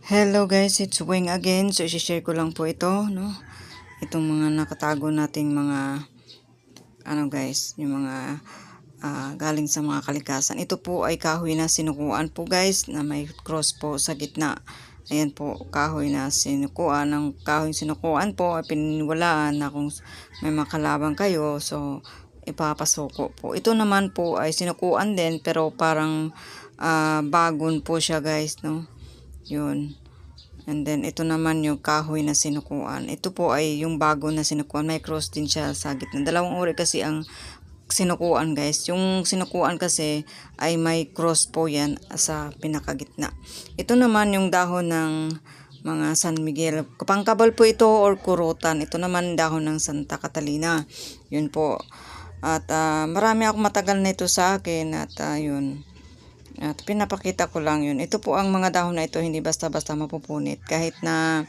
Hello guys, it's Wing again. So, isi-share ko lang po ito, no? Itong mga nakatago nating mga, guys, yung mga galing sa mga kalikasan. Ito po ay kahoy na sinukuan po guys, na may cross po sa gitna. Ayan po, kahoy na sinukuan. Ang kahoy sinukuan po ay pininiwalaan na kung may makalabang kayo, so ipapasuko po. Ito naman po ay sinukuan din, pero parang bagon po siya guys, no? Yun. And then, ito naman yung kahoy na sinukuan. Ito po ay yung bago na sinukuan. May cross din siya sa gitna. Dalawang uri kasi ang sinukuan guys. Yung sinukuan kasi ay may cross po yan sa pinakagitna. Ito naman yung dahon ng mga San Miguel. Pangkabal po ito or kurutan. Ito naman dahon ng Santa Catalina. Yun po. At marami akong matagal na ito sa akin. At yun. At pinapakita ko lang yun. Ito po ang mga dahon na ito, hindi basta-basta mapupunit. Kahit na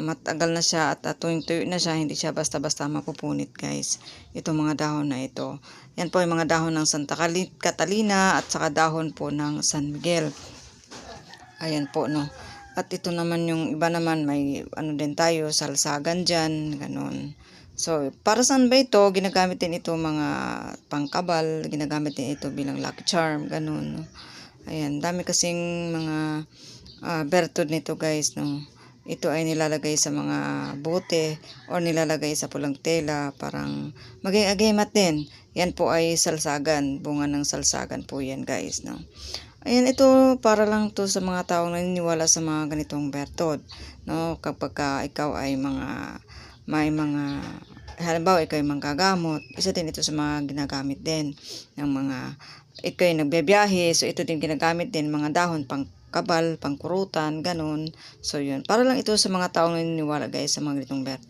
matagal na siya at tuyong-tuyo na siya, hindi siya basta-basta mapupunit guys. Itong mga dahon na ito. Yan po yung mga dahon ng Santa Catalina at saka dahon po ng San Miguel. Ayan po, no. At ito naman yung iba naman, may din tayo, salsagan dyan, ganun. So, para saan ba ito? Ginagamit din ito mga pangkabal, ginagamit din ito bilang lucky charm, ganun. Ayan, dami kasing mga bertud nito guys, no. Ito ay nilalagay sa mga bote o nilalagay sa pulang tela, parang maging agimat din. Yan po ay salsagan, bunga ng salsagan po yan guys, no. Ayan, ito para lang to sa mga taong naniniwala sa mga ganitong bertud, no. Kapag ikaw ay may mga, halimbawa ikaw ay manggagamot, isa din ito sa mga ginagamit din ng mga, ikaw ay nagbebiyahe, so ito din ginagamit din mga dahon pang kabal, pangkurutan, ganun. So yun, para lang ito sa mga taong naniniwala guys sa mga ganitong bertud.